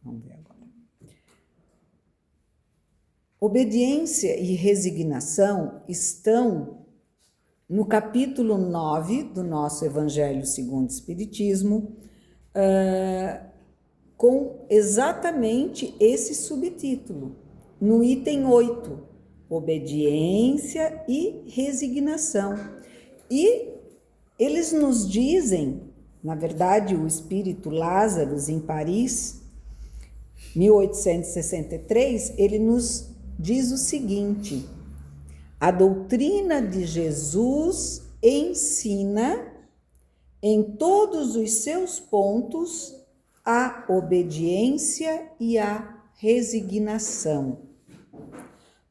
Vamos ver agora. Obediência e resignação estão no capítulo 9 do nosso Evangelho segundo o Espiritismo, com exatamente esse subtítulo, no item 8, obediência e resignação. E eles nos dizem, na verdade, o espírito Lázaro, em Paris, 1863, ele nos diz o seguinte: a doutrina de Jesus ensina em todos os seus pontos a obediência e a resignação.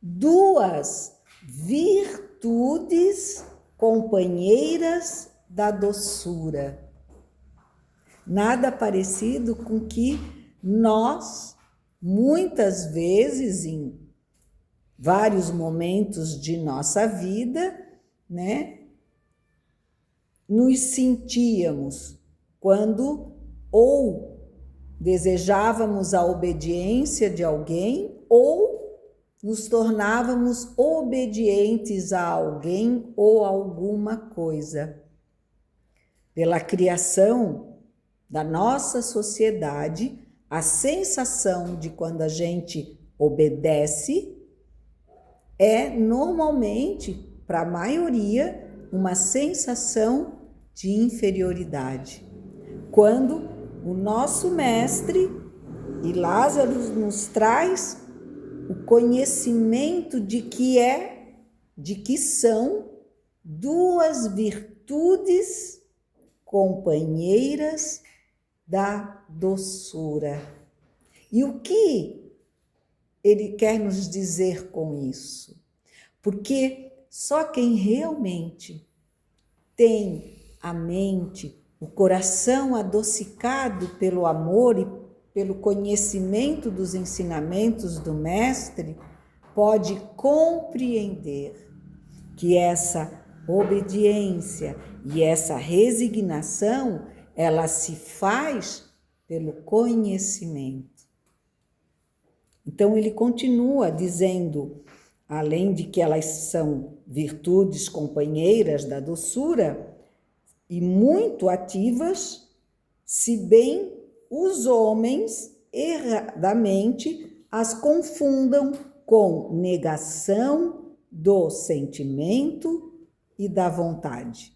Duas virtudes companheiras da doçura. Nada parecido com que nós, muitas vezes, em vários momentos de nossa vida, né, nos sentíamos quando ou desejávamos a obediência de alguém ou nos tornávamos obedientes a alguém ou alguma coisa. Pela criação da nossa sociedade, a sensação de quando a gente obedece é normalmente, para a maioria, uma sensação de inferioridade. Quando o nosso mestre, e Lázaro nos traz o conhecimento de que são duas virtudes companheiras da doçura. E o que ele quer nos dizer com isso? Porque só quem realmente tem a mente, o coração adocicado pelo amor e pelo conhecimento dos ensinamentos do Mestre, pode compreender que essa obediência e essa resignação, ela se faz pelo conhecimento. Então ele continua dizendo, além de que elas são virtudes companheiras da doçura e muito ativas, se bem os homens erradamente as confundam com negação do sentimento e da vontade.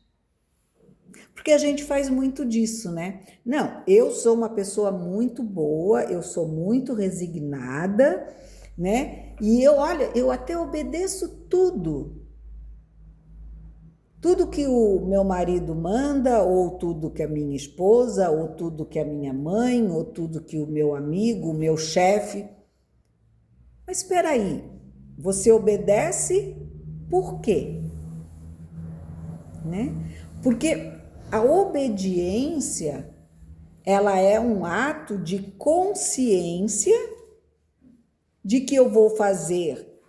Porque a gente faz muito disso, né? Não, eu sou uma pessoa muito boa, eu sou muito resignada, né? E eu até obedeço tudo. Tudo que o meu marido manda, ou tudo que a minha esposa, ou tudo que a minha mãe, ou tudo que o meu amigo, o meu chefe. Mas espera aí, você obedece por quê? Né? Porque a obediência, ela é um ato de consciência de que eu vou fazer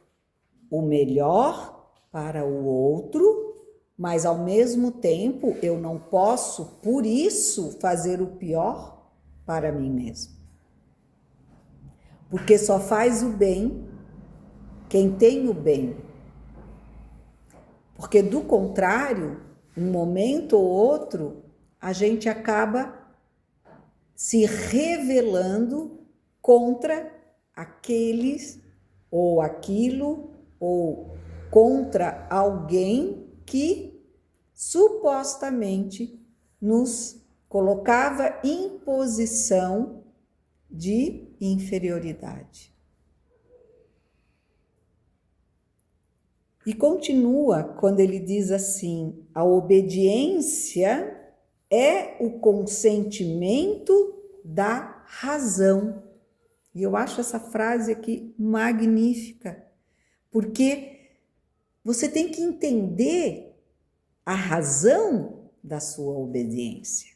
o melhor para o outro, mas ao mesmo tempo eu não posso, por isso, fazer o pior para mim mesmo. Porque só faz o bem quem tem o bem. Porque do contrário, um momento ou outro, a gente acaba se rebelando contra aqueles ou aquilo ou contra alguém que supostamente nos colocava em posição de inferioridade. E continua quando ele diz assim: a obediência é o consentimento da razão. E eu acho essa frase aqui magnífica, porque você tem que entender a razão da sua obediência.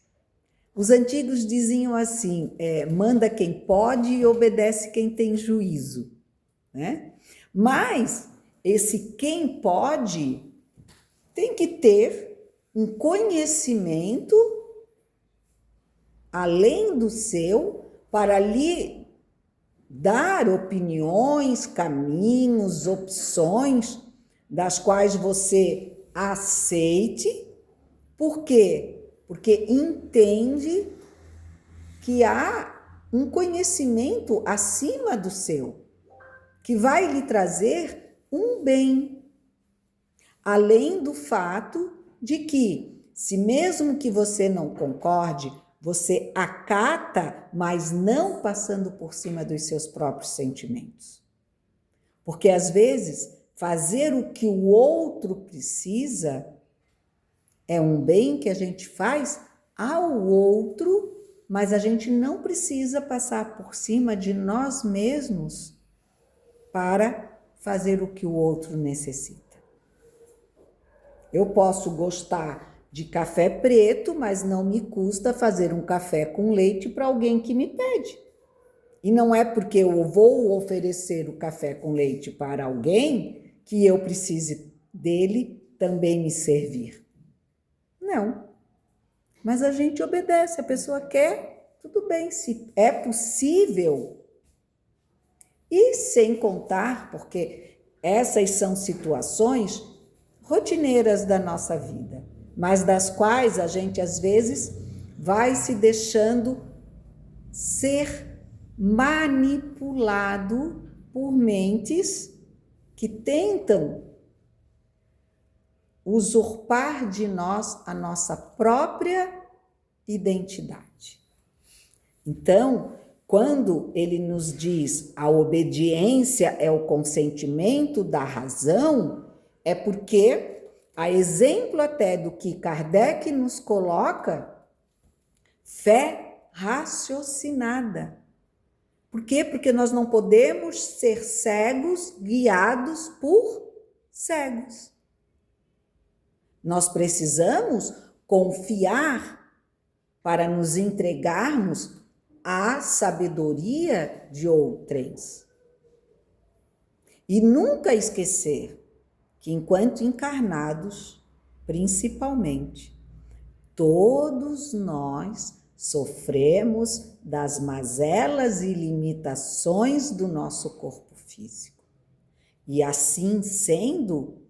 Os antigos diziam assim, manda quem pode e obedece quem tem juízo, né? Mas esse quem pode tem que ter um conhecimento além do seu para lhe dar opiniões, caminhos, opções, das quais você aceite. Por quê? Porque entende que há um conhecimento acima do seu, que vai lhe trazer um bem, além do fato de que, se mesmo que você não concorde, você acata, mas não passando por cima dos seus próprios sentimentos. Porque, às vezes, fazer o que o outro precisa é um bem que a gente faz ao outro, mas a gente não precisa passar por cima de nós mesmos para fazer o que o outro necessita. Eu posso gostar de café preto, mas não me custa fazer um café com leite para alguém que me pede. E não é porque eu vou oferecer o café com leite para alguém que eu precise dele também me servir. Não. Mas a gente obedece, a pessoa quer, tudo bem, se é possível. E sem contar, porque essas são situações rotineiras da nossa vida, mas das quais a gente às vezes vai se deixando ser manipulado por mentes que tentam usurpar de nós a nossa própria identidade. Então, quando ele nos diz a obediência é o consentimento da razão, é porque, a exemplo até do que Kardec nos coloca, fé raciocinada. Por quê? Porque nós não podemos ser cegos guiados por cegos. Nós precisamos confiar para nos entregarmos à sabedoria de outrens. E nunca esquecer que, enquanto encarnados, principalmente, todos nós sofremos das mazelas e limitações do nosso corpo físico. E assim sendo,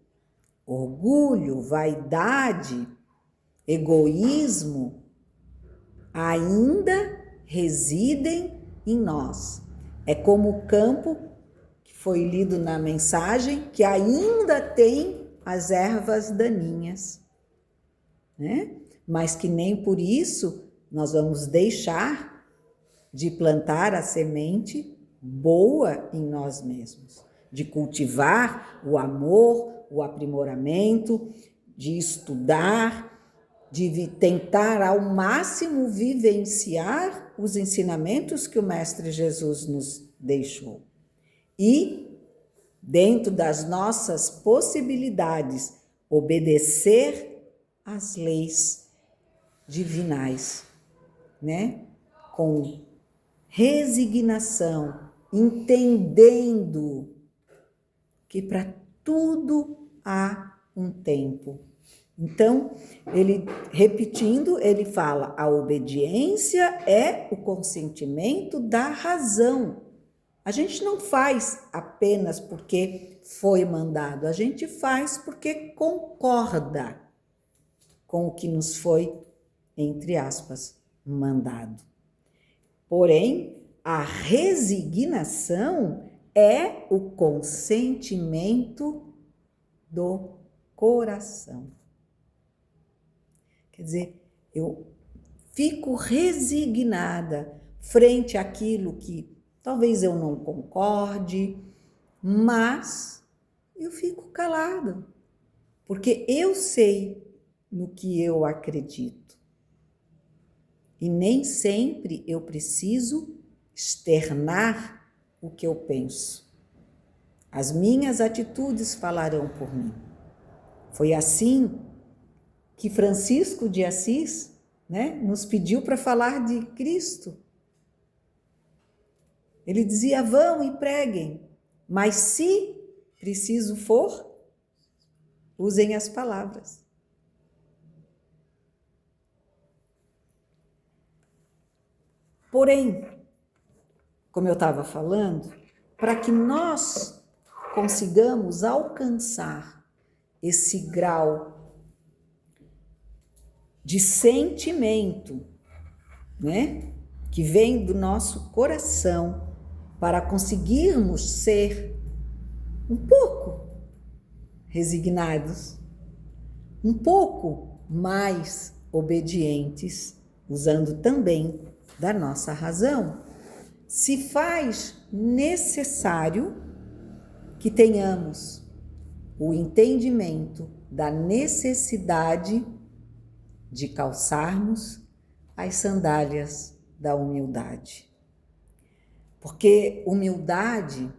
orgulho, vaidade, egoísmo ainda residem em nós. É como o campo que foi lido na mensagem, que ainda tem as ervas daninhas, né? Mas que nem por isso nós vamos deixar de plantar a semente boa em nós mesmos, de cultivar o amor, o aprimoramento, de estudar, de tentar ao máximo vivenciar os ensinamentos que o Mestre Jesus nos deixou. E, dentro das nossas possibilidades, obedecer às leis divinais, né? Com resignação, entendendo que para tudo há um tempo. Então, ele, repetindo, ele fala: a obediência é o consentimento da razão. A gente não faz apenas porque foi mandado, a gente faz porque concorda com o que nos foi, entre aspas, mandado. Porém, a resignação é o consentimento do coração. Quer dizer, eu fico resignada frente àquilo que talvez eu não concorde, mas eu fico calada, porque eu sei no que eu acredito. E nem sempre eu preciso externar o que eu penso. As minhas atitudes falarão por mim. Foi assim que Francisco de Assis, né, nos pediu para falar de Cristo. Ele dizia: vão e preguem, mas se preciso for, usem as palavras. Porém, como eu estava falando, para que nós consigamos alcançar esse grau de sentimento, né, que vem do nosso coração, para conseguirmos ser um pouco resignados, um pouco mais obedientes, usando também da nossa razão, se faz necessário que tenhamos o entendimento da necessidade de calçarmos as sandálias da humildade. Porque humildade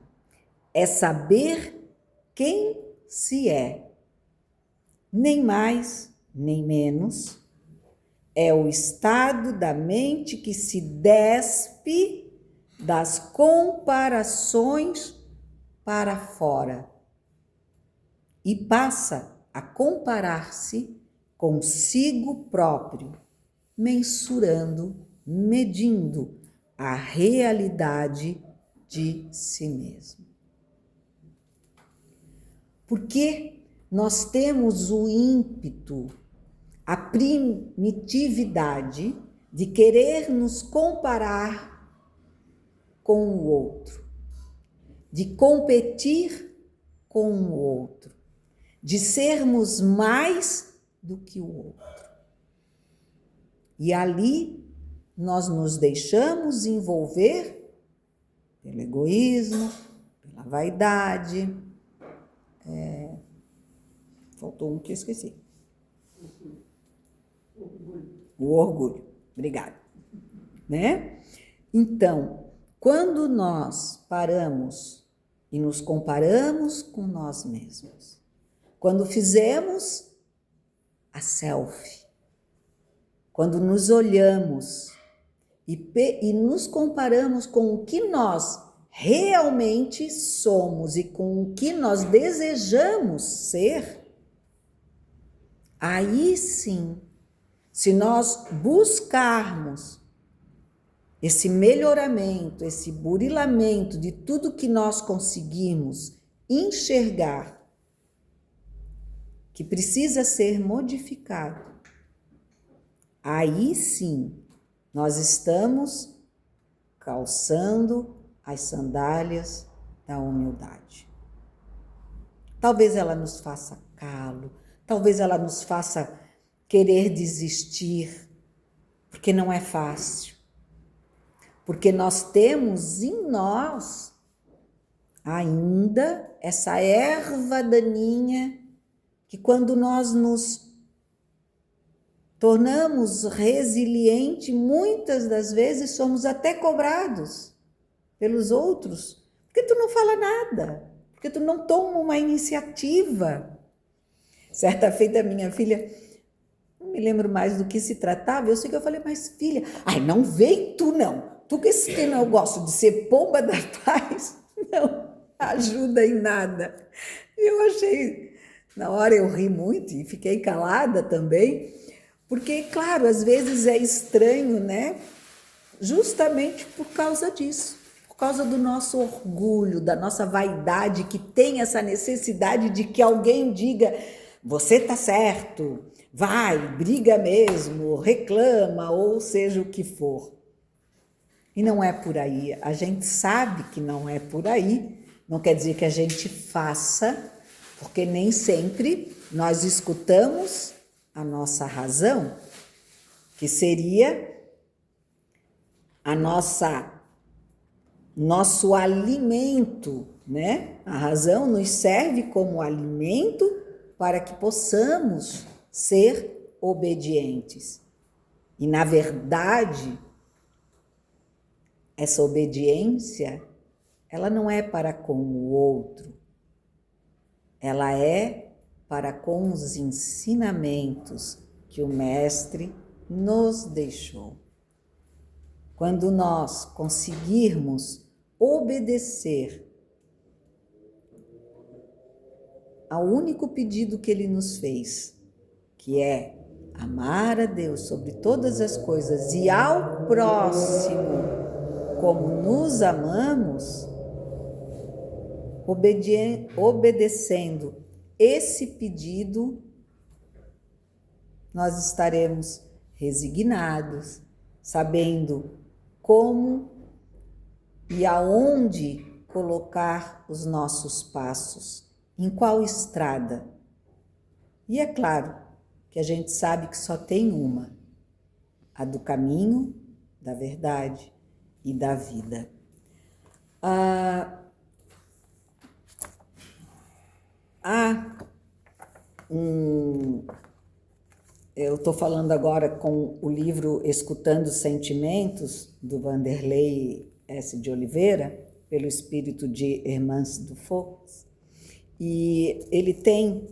é saber quem se é, nem mais, nem menos, é o estado da mente que se despe das comparações para fora e passa a comparar-se consigo próprio, mensurando, medindo a realidade de si mesmo. Porque nós temos o ímpeto, a primitividade de querer nos comparar com o outro, de competir com o outro, de sermos mais do que o outro. E ali nós nos deixamos envolver pelo egoísmo, pela vaidade. Faltou um que eu esqueci. O orgulho. Obrigada. Né? Então, quando nós paramos e nos comparamos com nós mesmos, quando fizemos a selfie, quando nos olhamos e nos comparamos com o que nós realmente somos e com o que nós desejamos ser, aí sim, se nós buscarmos esse melhoramento, esse burilamento de tudo que nós conseguimos enxergar, que precisa ser modificado, aí sim nós estamos calçando as sandálias da humildade. Talvez ela nos faça calo, talvez ela nos faça querer desistir, porque não é fácil. Porque nós temos em nós ainda essa erva daninha que quando nós nos tornamos resilientes, muitas das vezes somos até cobrados pelos outros, porque tu não fala nada, porque tu não toma uma iniciativa. Certa feita, minha filha, não me lembro mais do que se tratava, eu sei que eu falei, mas filha, ai, não vem tu não, tu que esse negócio de ser pomba da paz, não ajuda em nada. Eu achei, na hora eu ri muito e fiquei calada também, porque, claro, às vezes é estranho, né? Justamente por causa disso, por causa do nosso orgulho, da nossa vaidade, que tem essa necessidade de que alguém diga, você tá certo, vai, briga mesmo, reclama, ou seja o que for. E não é por aí, a gente sabe que não é por aí, não quer dizer que a gente faça, porque nem sempre nós escutamos a nossa razão, que seria a nosso alimento, né? A razão nos serve como alimento para que possamos ser obedientes. E, na verdade, essa obediência, ela não é para com o outro, ela é para com os ensinamentos que o Mestre nos deixou. Quando nós conseguirmos obedecer ao único pedido que ele nos fez, que é amar a Deus sobre todas as coisas e ao próximo como nos amamos, obedecendo esse pedido, nós estaremos resignados, sabendo como e aonde colocar os nossos passos, em qual estrada. E é claro que a gente sabe que só tem uma, a do caminho, da verdade e da vida. Eu estou falando agora com o livro Escutando Sentimentos, do Vanderlei S. de Oliveira, pelo espírito de Hermance Dufox, e ele tem,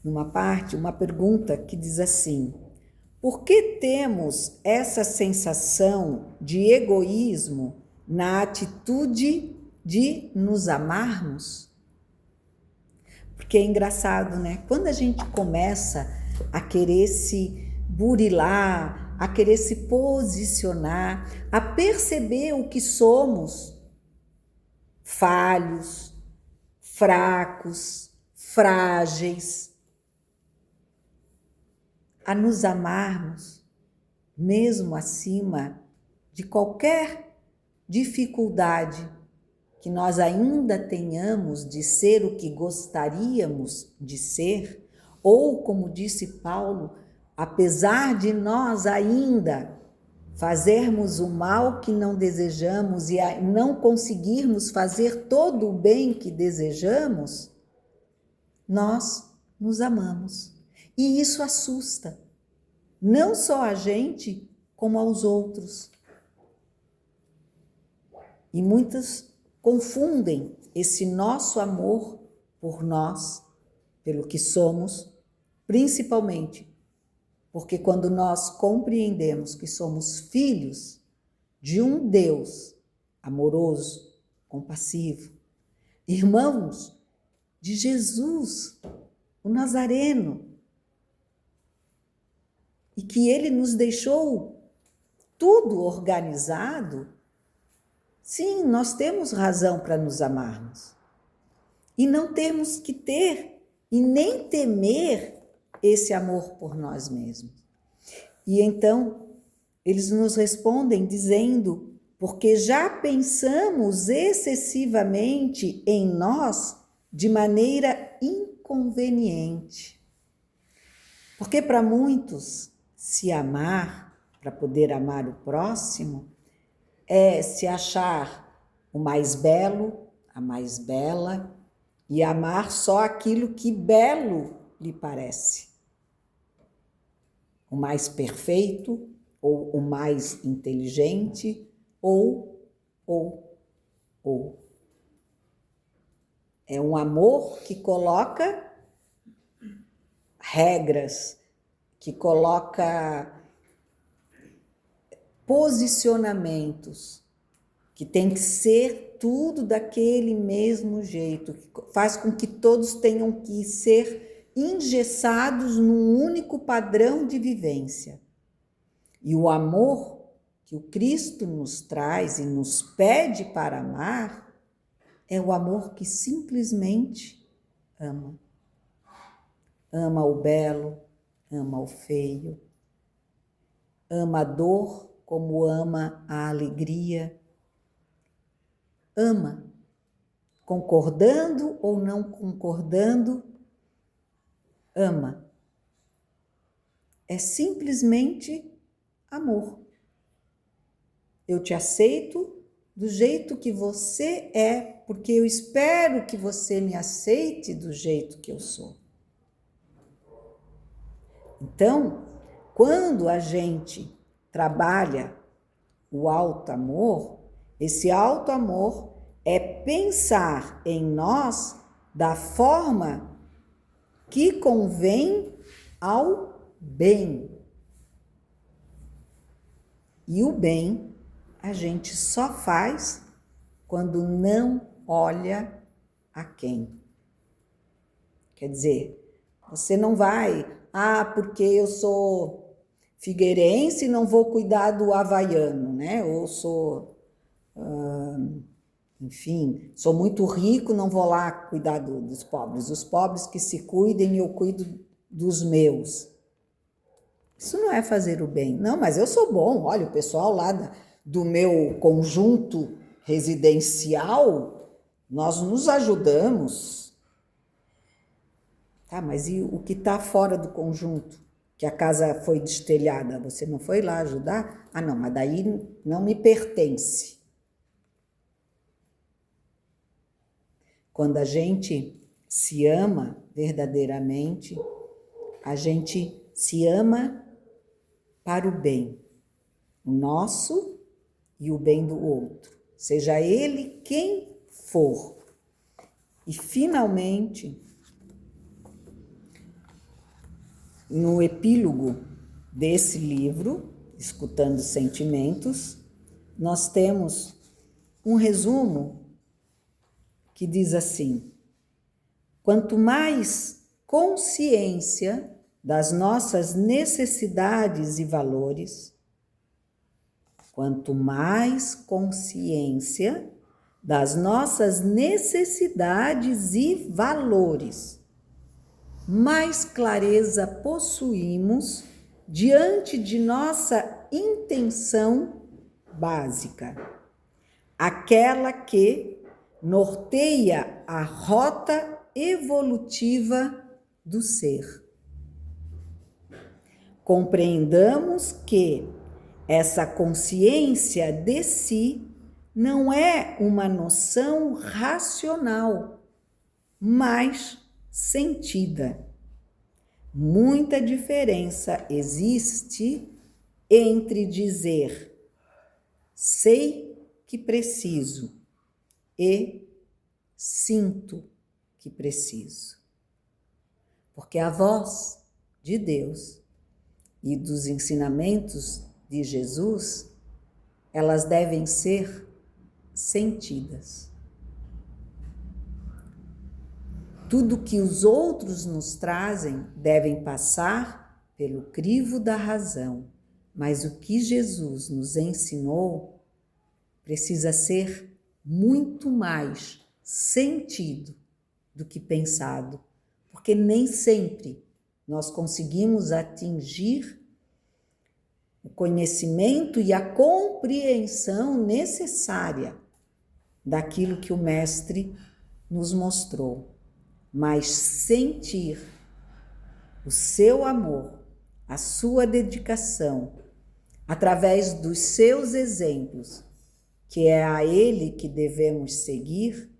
numa parte, uma pergunta que diz assim: por que temos essa sensação de egoísmo na atitude de nos amarmos? Porque é engraçado, né? Quando a gente começa a querer se burilar, a querer se posicionar, a perceber o que somos, falhos, fracos, frágeis, a nos amarmos, mesmo acima de qualquer dificuldade que nós ainda tenhamos de ser o que gostaríamos de ser, ou, como disse Paulo, apesar de nós ainda fazermos o mal que não desejamos e não conseguirmos fazer todo o bem que desejamos, nós nos amamos. E isso assusta, não só a gente, como aos outros. E muitos confundem esse nosso amor por nós, pelo que somos, principalmente porque quando nós compreendemos que somos filhos de um Deus amoroso, compassivo, irmãos de Jesus, o Nazareno, e que ele nos deixou tudo organizado, sim, nós temos razão para nos amarmos. E não temos que ter e nem temer esse amor por nós mesmos. E então, eles nos respondem dizendo: porque já pensamos excessivamente em nós de maneira inconveniente. Porque para muitos, se amar, para poder amar o próximo, é se achar o mais belo, a mais bela, e amar só aquilo que belo lhe parece. O mais perfeito, ou o mais inteligente, ou. É um amor que coloca regras, que coloca posicionamentos, que tem que ser tudo daquele mesmo jeito, que faz com que todos tenham que ser engessados num único padrão de vivência. E o amor que o Cristo nos traz e nos pede para amar é o amor que simplesmente ama. Ama o belo, ama o feio, ama a dor como ama a alegria, ama, concordando ou não concordando, ama. É simplesmente amor. Eu te aceito do jeito que você é, porque eu espero que você me aceite do jeito que eu sou. Então, quando a gente trabalha o alto amor, esse alto amor é pensar em nós da forma que convém ao bem. E o bem a gente só faz quando não olha a quem. Quer dizer, você não vai, porque eu sou figueirense e não vou cuidar do havaiano, né? Ou sou enfim, sou muito rico, não vou lá cuidar dos pobres. Os pobres que se cuidem, eu cuido dos meus. Isso não é fazer o bem. Não, mas eu sou bom. Olha, o pessoal lá do meu conjunto residencial, nós nos ajudamos. Tá, mas e o que está fora do conjunto? Que a casa foi destelhada, você não foi lá ajudar? Ah, não, mas daí não me pertence. Quando a gente se ama verdadeiramente, a gente se ama para o bem, o nosso e o bem do outro, seja ele quem for. E, finalmente, no epílogo desse livro, Escutando Sentimentos, nós temos um resumo que diz assim: quanto mais consciência das nossas necessidades e valores, quanto mais consciência das nossas necessidades e valores, mais clareza possuímos diante de nossa intenção básica, aquela que norteia a rota evolutiva do ser. Compreendamos que essa consciência de si não é uma noção racional, mas sentida. Muita diferença existe entre dizer sei que preciso e sinto que preciso. Porque a voz de Deus e dos ensinamentos de Jesus, elas devem ser sentidas. Tudo que os outros nos trazem devem passar pelo crivo da razão, mas o que Jesus nos ensinou precisa ser muito mais sentido do que pensado, porque nem sempre nós conseguimos atingir o conhecimento e a compreensão necessária daquilo que o Mestre nos mostrou, mas sentir o seu amor, a sua dedicação, através dos seus exemplos, que é a ele que devemos seguir,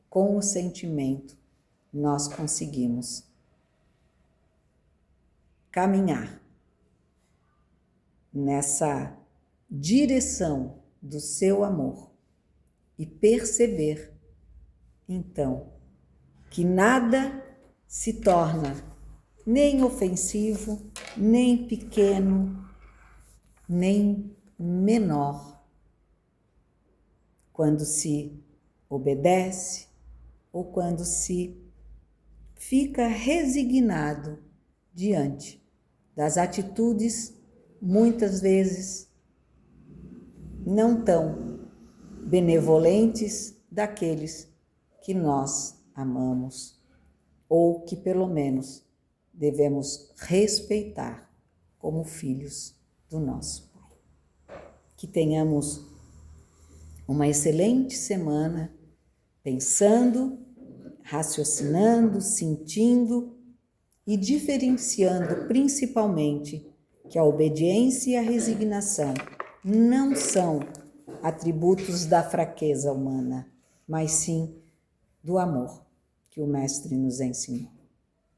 com o sentimento nós conseguimos caminhar nessa direção do seu amor e perceber, então, que nada se torna nem ofensivo, nem pequeno, nem menor quando se obedece ou quando se fica resignado diante das atitudes, muitas vezes não tão benevolentes, daqueles que nós amamos ou que pelo menos devemos respeitar como filhos do nosso Pai. Que tenhamos uma excelente semana, pensando, raciocinando, sentindo e diferenciando principalmente que a obediência e a resignação não são atributos da fraqueza humana, mas sim do amor que o Mestre nos ensinou.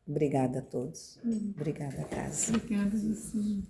Obrigada a todos. Obrigada, Casa. Obrigada, Lucinha.